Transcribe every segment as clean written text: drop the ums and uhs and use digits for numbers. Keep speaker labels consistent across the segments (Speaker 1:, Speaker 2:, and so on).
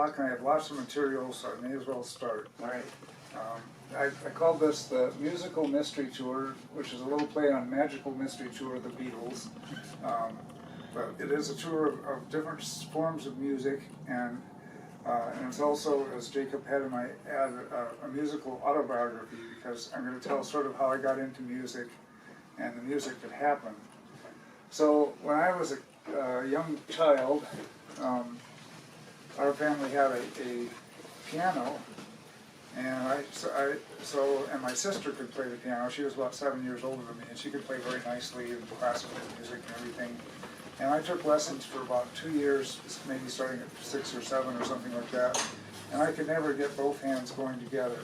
Speaker 1: talk and I have lots of material, so I may as well start.
Speaker 2: All right.
Speaker 1: I called this the Musical Mystery Tour, which is a little play on Magical Mystery Tour of the Beatles. But it is a tour of different forms of music, and it's also, as Jacob had in my ad, a musical autobiography, because I'm going to tell sort of how I got into music and the music that happened. So when I was a young child, our family had a piano, and and my sister could play the piano. She was about 7 years older than me, and she could play very nicely in classical music and everything. And I took lessons for about 2 years, maybe starting at 6 or 7 or something like that. And I could never get both hands going together.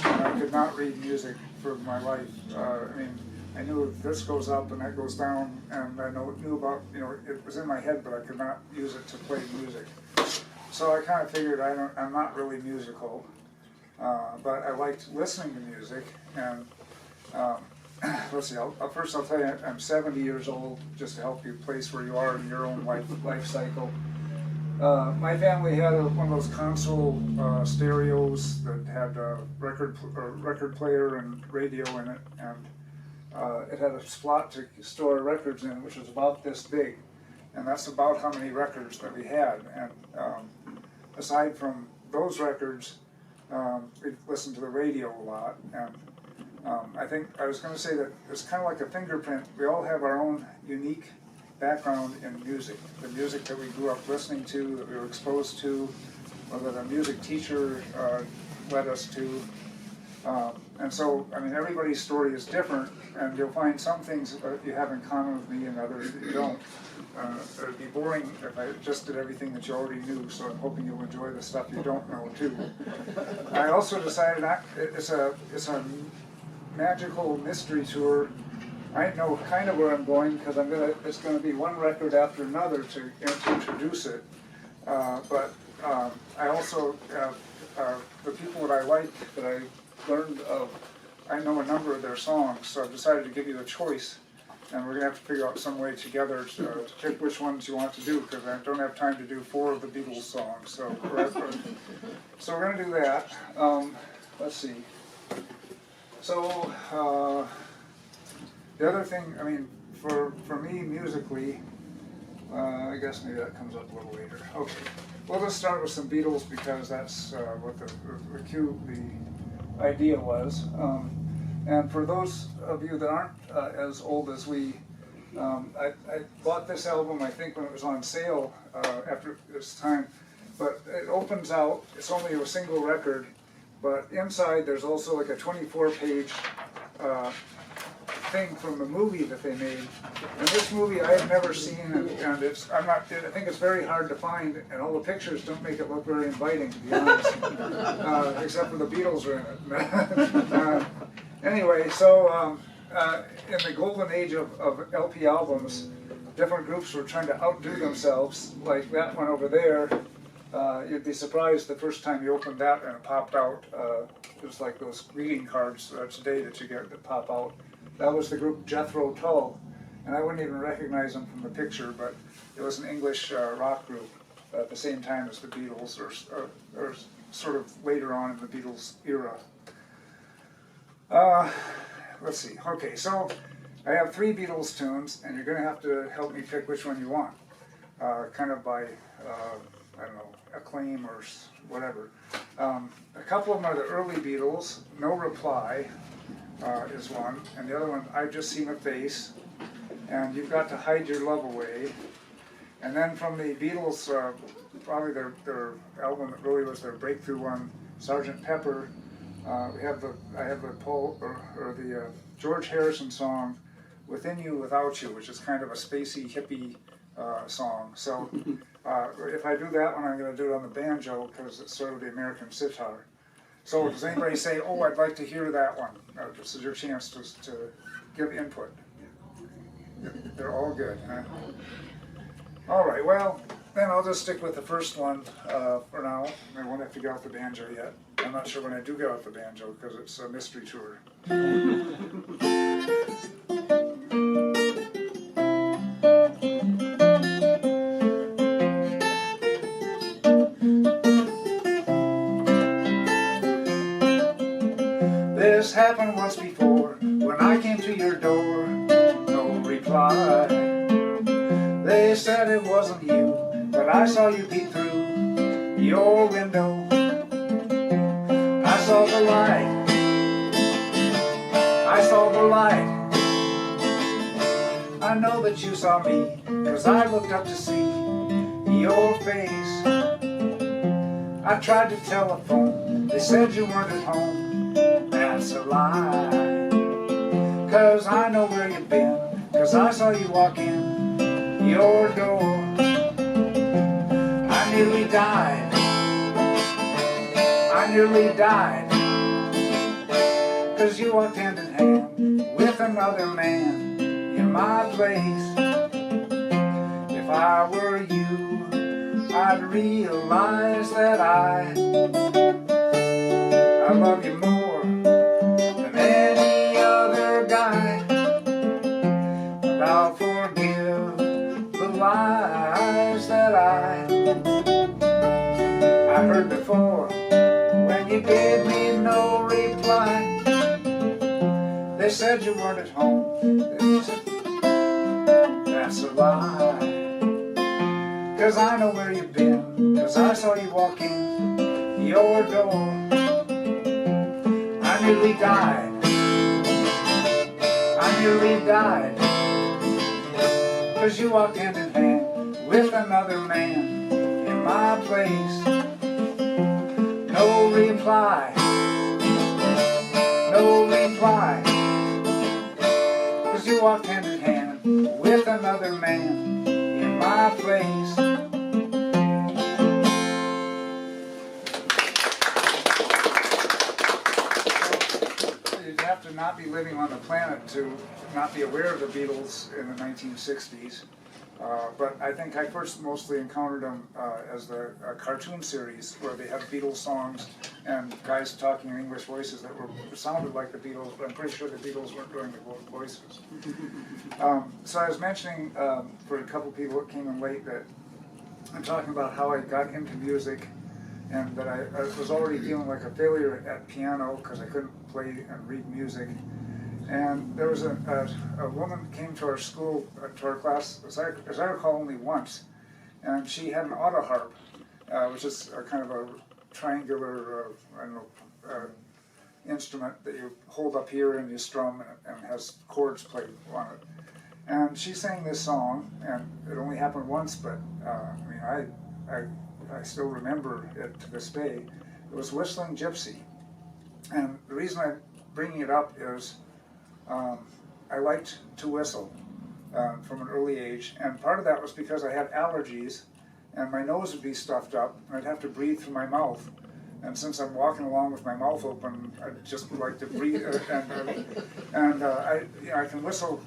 Speaker 1: And I could not read music for my life. I mean, I knew this goes up and that goes down, and I knew about, it was in my head, but I could not use it to play music. So I kind of figured I'm not really musical, but I liked listening to music. And let's see, first I'll tell you, I'm 70 years old, just to help you place where you are in your own life cycle. My family had one of those console stereos that had a record player and radio in it, and it had a slot to store records in, which was about this big, and that's about how many records that we had. And aside from those records, we listened to the radio a lot, and I think I was going to say that it's kind of like a fingerprint. We all have our own unique background in music. The music that we grew up listening to, that we were exposed to, or that a music teacher led us to. And so, I mean, everybody's story is different, and you'll find some things that you have in common with me and others that you don't. It would be boring if I just did everything that you already knew, so I'm hoping you'll enjoy the stuff you don't know, too. I also decided it's a magical mystery tour. I know kind of where I'm going, because it's going to be one record after another to introduce it. But I also have the people that I like, that I learned of, I know a number of their songs, so I've decided to give you a choice, and we're going to have to figure out some way together to pick which ones you want to do, because I don't have time to do 4 of the Beatles songs. So we're going to do that. Let's see. So the other thing, I mean, for me musically, I guess maybe that comes up a little later. Okay, we'll just start with some Beatles, because that's what the idea was. And for those of you that aren't as old as we, I bought this album, I think, when it was on sale after this time. But it opens out, it's only a single record, but inside there's also like a 24-page thing from the movie that they made. And this movie I have never seen, and I think it's very hard to find, and all the pictures don't make it look very inviting, to be honest, except for the Beatles are in it. Anyway, so in the golden age of LP albums, different groups were trying to outdo themselves, like that one over there. You'd be surprised the first time you opened that and it popped out. It was like those greeting cards today that you get that pop out. That was the group Jethro Tull, and I wouldn't even recognize them from the picture, but it was an English rock group at the same time as the Beatles, or sort of later on in the Beatles era. Let's see. Okay, so I have 3 Beatles tunes, and you're going to have to help me pick which one you want, kind of by, I don't know, acclaim or whatever. A couple of them are the early Beatles. No Reply is one, and the other one, I've Just Seen a Face, and You've Got to Hide Your Love Away. And then from the Beatles, probably their album that really was their breakthrough one, Sgt. Pepper. I have the George Harrison song, Within You, Without You, which is kind of a spacey, hippie song. So if I do that one, I'm going to do it on the banjo, because it's sort of the American sitar. So does anybody say, oh, I'd like to hear that one? This is your chance to give input. They're all good, huh? All right, well, then I'll just stick with the first one for now. I won't have to get out the banjo yet. I'm not sure when I do get out the banjo, because it's a mystery tour. This happened once before, when I came to your door, no reply. They said it wasn't you, but I saw you peek through your window. I saw the light, I saw the light. I know that you saw me, 'cause I looked up to see your face. I tried to telephone, they said you weren't at home. That's a lie, 'cause I know where you've been, 'cause I saw you walk in your door. I nearly died, I nearly died, 'cause you walked hand in hand with another man in my place. If I were you, I'd realize that I love you more than any other guy. And I'll forgive the lies that I heard before, when you gave me no reply. They said you weren't at home. That's a lie, 'cause I know where you've been, 'cause I saw you walk in your door. I nearly died, I nearly died, 'cause you walked hand in hand with another man in my place. No reply, no reply, 'cause you walked hand in hand with another man in my place. You'd have to not be living on the planet to not be aware of the Beatles in the 1960s. But I think I first mostly encountered them as the cartoon series where they had Beatles songs and guys talking in English voices that sounded like the Beatles, but I'm pretty sure the Beatles weren't doing the voices. So I was mentioning for a couple people that came in late that I'm talking about how I got into music, and that I was already feeling like a failure at piano because I couldn't play and read music. And there was a woman came to our school, to our class, as I recall, only once, and she had an auto harp, which is a kind of a triangular, instrument that you hold up here and you strum, and has chords played on it. And she sang this song, and it only happened once, but I still remember it to this day. It was Whistling Gypsy, and the reason I'm bringing it up is I liked to whistle from an early age, and part of that was because I had allergies, and my nose would be stuffed up, and I'd have to breathe through my mouth. And since I'm walking along with my mouth open, I just would like to breathe, I can whistle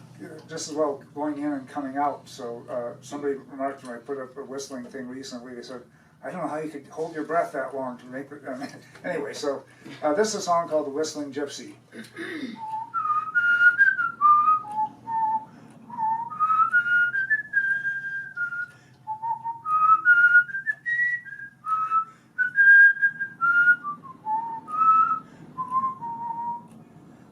Speaker 1: just as well going in and coming out. So somebody remarked when I put up a whistling thing recently, they said, I don't know how you could hold your breath that long to make it. Anyway, so this is a song called The Whistling Gypsy.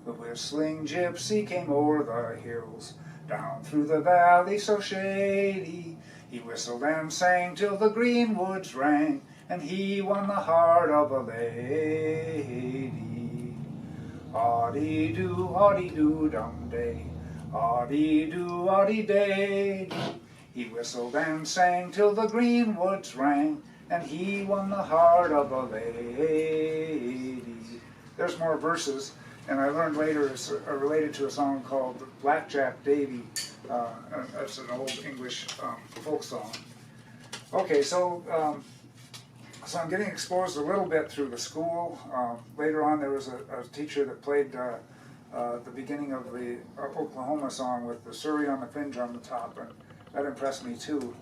Speaker 1: The whistling gypsy came o'er the hills, down through the valley so shady. He whistled and sang till the green woods rang, and he won the heart of a lady. Audie-doo, dum-day, audie-doo, day. He whistled and sang till the green woods rang, and he won the heart of a lady. There's more verses. And I learned later it's related to a song called Blackjack Davy. That's an old English folk song. Okay, so I'm getting exposed a little bit through the school. Later on, there was a teacher that played the beginning of the Oklahoma song with the Surrey on the Fringe on the top, and that impressed me too.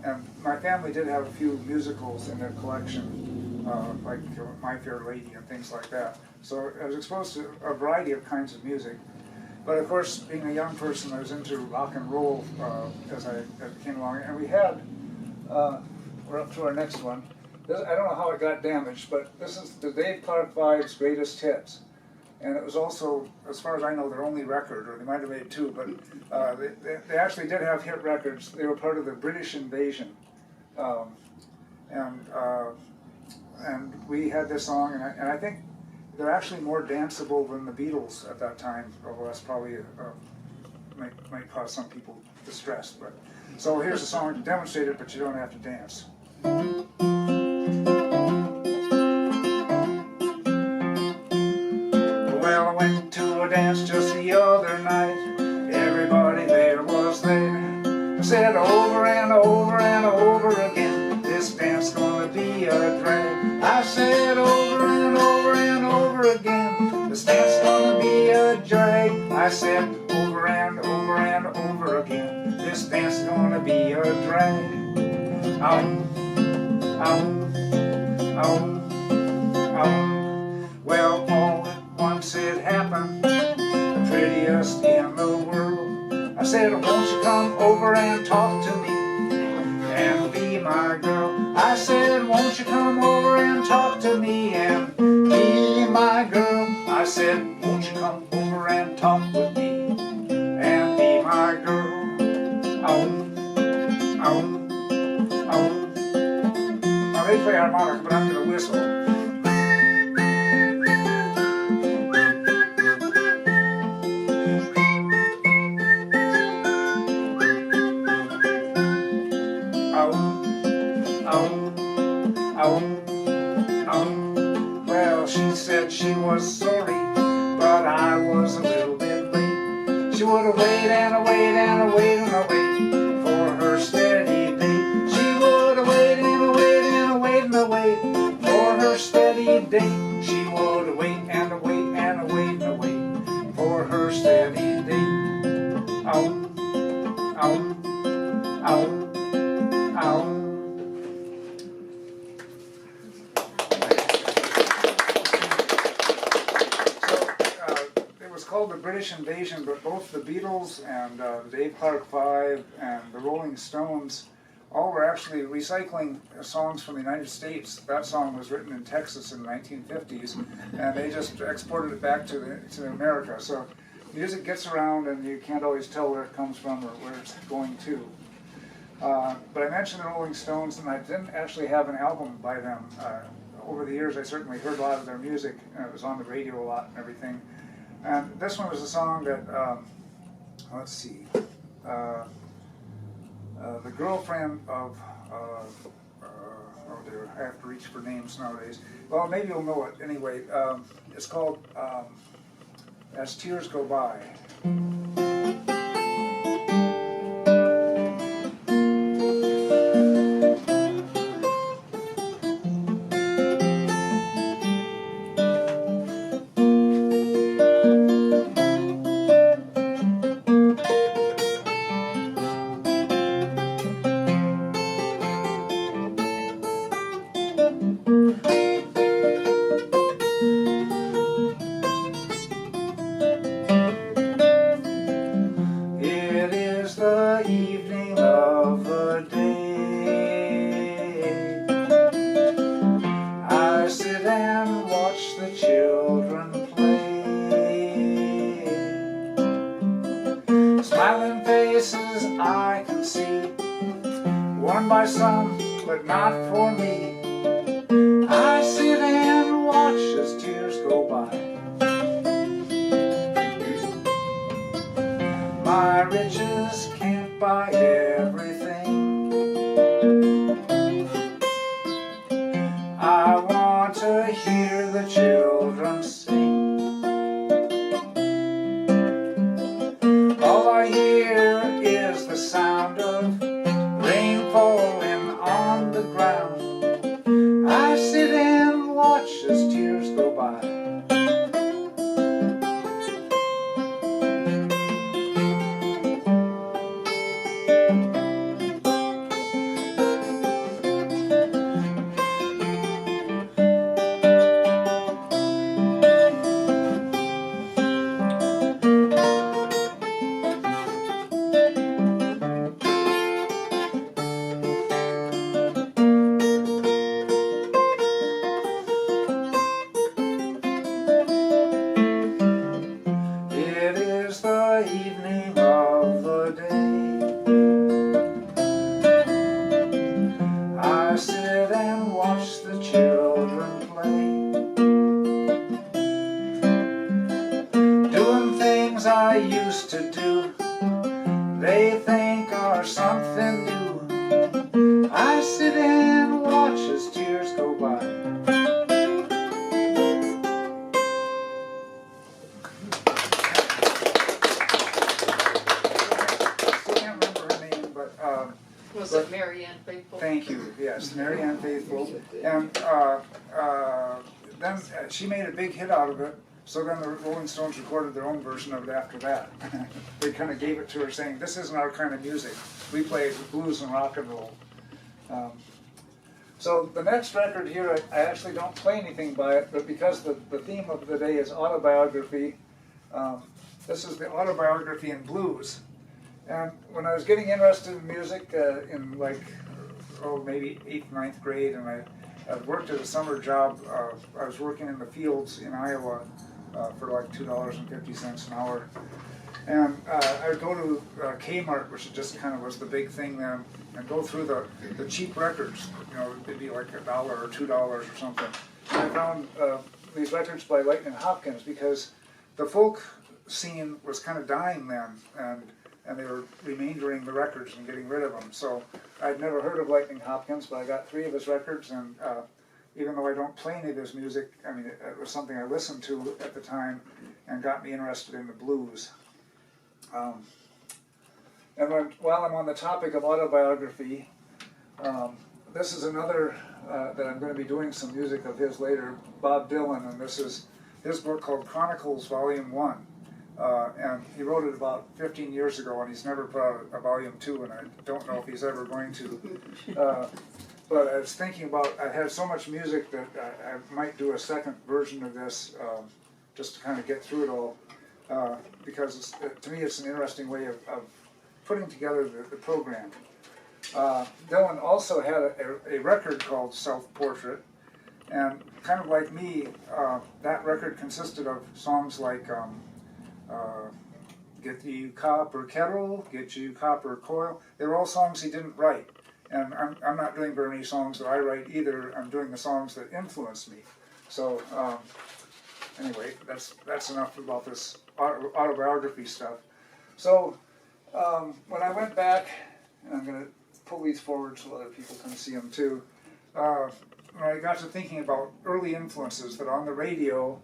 Speaker 1: And my family did have a few musicals in their collection, like My Fair Lady and things like that. So I was exposed to a variety of kinds of music. But of course, being a young person, I was into rock and roll as I came along. And we had, we're up to our next one. I don't know how it got damaged, but this is the Dave Clark Five's Greatest Hits. and it was also, as far as I know, their only record, or they might have made two, but they actually did have hit records. They were part of the British invasion. Um, and we had this song, and I think they're actually more danceable than the Beatles at that time, although that's probably might cause some people distress. But so here's a song to demonstrate it, but you don't have to dance. Well, I went to a dance just the other night. Everybody there was there. I said over and over and over again, this dance gonna be a drag. I said over and over and over again, this dance gonna be a drag. I said over and over and over again, this dance gonna be a drag. Ow, ow, ow, ow. Well, all at once it happened, the prettiest in the world. I said, won't you come over and talk to me and be my girl? I said, won't you come over and talk to me and be my girl? I said, won't you come over and talk with me and be my girl? Oh, oh, oh. Now they play harmonica, but I'm going to whistle. Well, she said she was sorry, but I was a little bit late. She would have waited and waited and waited and waited for her steady date. She would have waited and waited and waited and waited for her steady date. She would have waited and waited and waited and waited for her steady date. Oh, oh, oh, oh. Called the British Invasion, but both the Beatles and the Dave Clark Five and the Rolling Stones all were actually recycling songs from the United States. That song was written in Texas in the 1950s, and they just exported it back to America. So music gets around, and you can't always tell where it comes from or where it's going to. But I mentioned the Rolling Stones, and I didn't actually have an album by them. Over the years, I certainly heard a lot of their music, and it was on the radio a lot and everything. And this one was a song that, let's see, the girlfriend of, oh dear, I have to reach for names nowadays. Well, maybe you'll know it anyway. It's called As Tears Go By. Smiling faces I can see, worn by some, but not for me. I sit and watch as tears go by. My riches can't buy everything. I want to hear the children sing. All I hear is the sound of rain falling on the ground. I sit and watch as tears go by. watch the children play, doing things I used to do, they think are something new. I sit and watch as tears go by.
Speaker 2: Was it Mary Ann Faithful?
Speaker 1: Thank you, yes, Mary Ann Faithful. And then she made a big hit out of it, so then the Rolling Stones recorded their own version of it after that. They kind of gave it to her saying, this isn't our kind of music. We play blues and rock and roll. So the next record here, I actually don't play anything by it, but because the theme of the day is autobiography, this is the autobiography in blues. And when I was getting interested in music in like, maybe 8th, 9th grade, and I worked at a summer job, I was working in the fields in Iowa for like $2.50 an hour. And I would go to Kmart, which just kind of was the big thing then, and go through the cheap records. You know, it'd be like $1 or $2 or something. And I found these records by Lightning Hopkins because the folk scene was kind of dying then, and they were remaindering the records and getting rid of them. So I'd never heard of Lightning Hopkins, but I got 3 of his records, and even though I don't play any of his music, I mean, it was something I listened to at the time and got me interested in the blues. And while I'm on the topic of autobiography, this is another that I'm going to be doing some music of his later, Bob Dylan, and this is his book called Chronicles Volume 1. And he wrote it about 15 years ago, and he's never put out a volume 2, and I don't know if he's ever going to. But I was thinking about, I had so much music that I might do a second version of this, just to kind of get through it all, because to me it's an interesting way of putting together the program. Dylan also had a record called Self-Portrait, and kind of like me, that record consisted of songs like Get You Copper Kettle, Get You Copper Coil. They were all songs he didn't write. And I'm not doing very many songs that I write either. I'm doing the songs that influenced me. So anyway, that's enough about this autobiography stuff. So when I went back, and I'm going to pull these forward so other people can see them too, when I got to thinking about early influences that on the radio,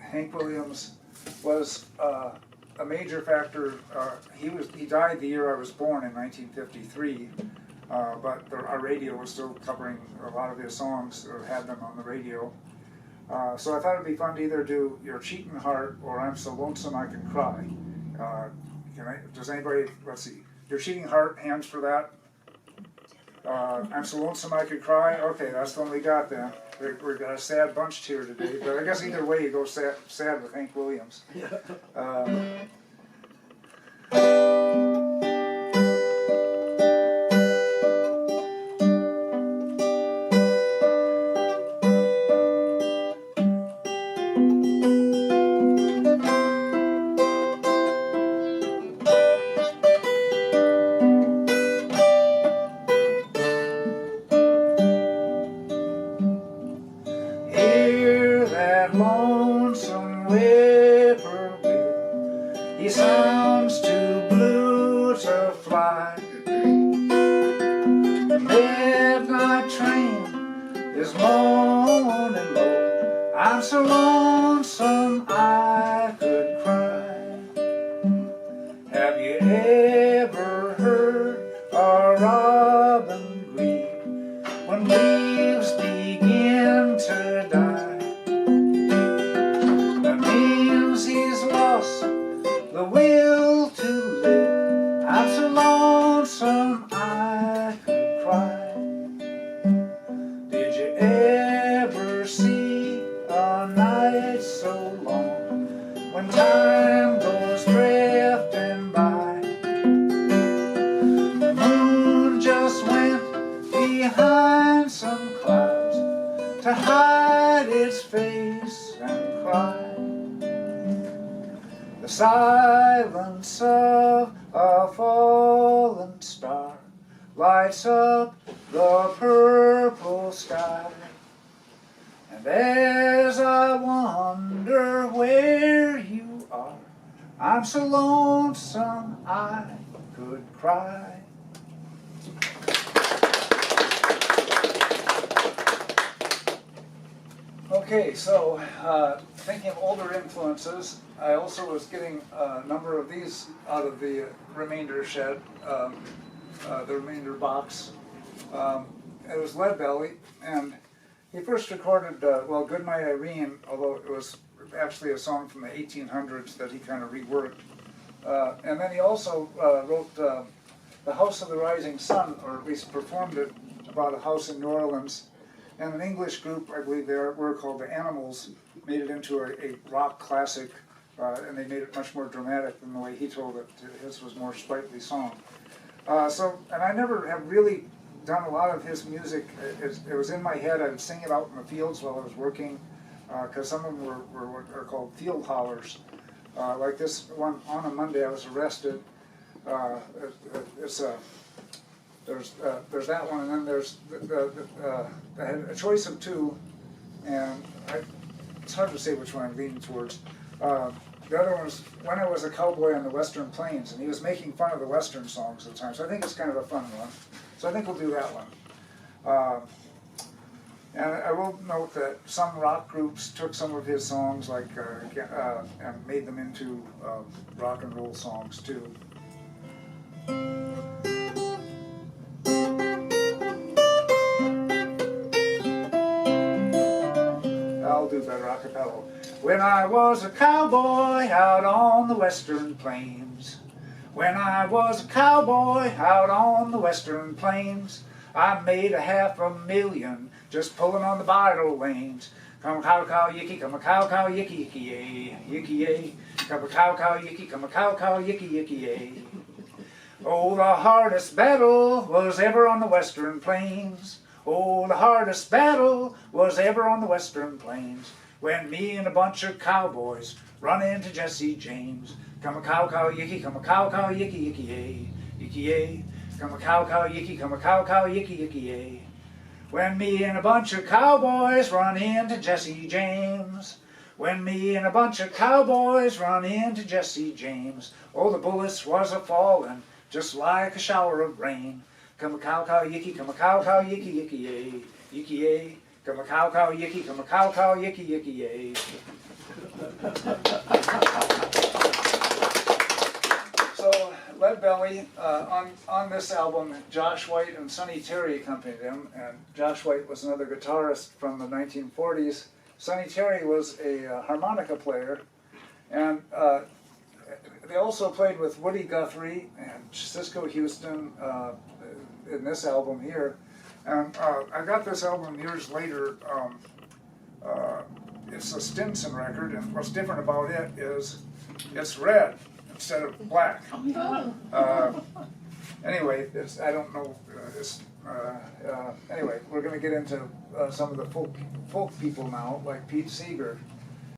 Speaker 1: Hank Williams was a major factor. He died the year I was born in 1953, but our radio was still covering a lot of his songs, or had them on the radio. So I thought it'd be fun to either do Your Cheatin' Heart or I'm So Lonesome I Could Cry. Does anybody, let's see, Your Cheating Heart, hands for that? I'm So Lonesome I Could Cry. Okay, that's the one we got then. We've got a sad bunch here today, but I guess either way you go sad with Hank Williams. Hear that lonesome whippoorwill, he sounds too blue to fly. The midnight train is moaning low, I'm so lonesome I could cry. Have you ever heard a robin grieve when leaves begin to die? That means he's lost the will to live. I'm so lonesome I could cry. Did you ever see a night so long when time goes drifting by? The moon just went behind some clouds to hide its face and cry. The silence of a fallen star lights up the purple sky. And as I wonder where you are, I'm so lonesome I could cry. Okay, so thinking of older influences, I also was getting a number of these out of the remainder shed, the remainder box. It was Leadbelly, and he first recorded, well, Good Night Irene, although it was actually a song from the 1800s that he kind of reworked. And then he also wrote The House of the Rising Sun, or at least performed it about a house in New Orleans. And an English group, I believe they were called the Animals, made it into a rock classic, and they made it much more dramatic than the way he told it. His was more sprightly song. And I never have really done a lot of his music. It was in my head. I would sing it out in the fields while I was working, because some of them were what are called field hollers. Like this one, On a Monday I Was Arrested. There's that one, and then there's I had a choice of two, and it's hard to say which one I'm leaning towards. The other one was When I Was a Cowboy on the Western Plains, and he was making fun of the Western songs at the time, so I think it's kind of a fun one. So I think we'll do that one. And I will note that some rock groups took some of his songs, like and made them into rock and roll songs too. I'll do better a cappella. When I was a cowboy out on the western plains, when I was a cowboy out on the western plains, I made $500,000 just pulling on the bridle reins. Come a cow cow yicky, come a cow cow yicky yicky yay, yicky yay. Come a cow cow yicky, come a cow cow yicky yicky yay. Oh, the hardest battle was ever on the western plains. Oh, the hardest battle was ever on the western plains, when me and a bunch of cowboys run into Jesse James. Come a cow cow yicky, come a cow cow yicky yicky yay, yicky yay. Come a cow cow yicky, come a cow cow yicky yicky yay. When me and a bunch of cowboys run into Jesse James. When me and a bunch of cowboys run into Jesse James. Oh, the bullets was a-falling just like a shower of rain. Come a cow cow yicky, come a cow cow yicky yicky yay, yicky yay. Come a cow cow yicky, come a cow cow yicky yicky yay. So Leadbelly, on this album, Josh White and Sonny Terry accompanied him, and Josh White was another guitarist from the 1940s. Sonny Terry was a harmonica player, and they also played with Woody Guthrie and Cisco Houston in this album here. And I got this album years later. It's a Stinson record, and what's different about it is it's red instead of black. Anyway, I don't know. Anyway, we're going to get into some of the folk people now, like Pete Seeger.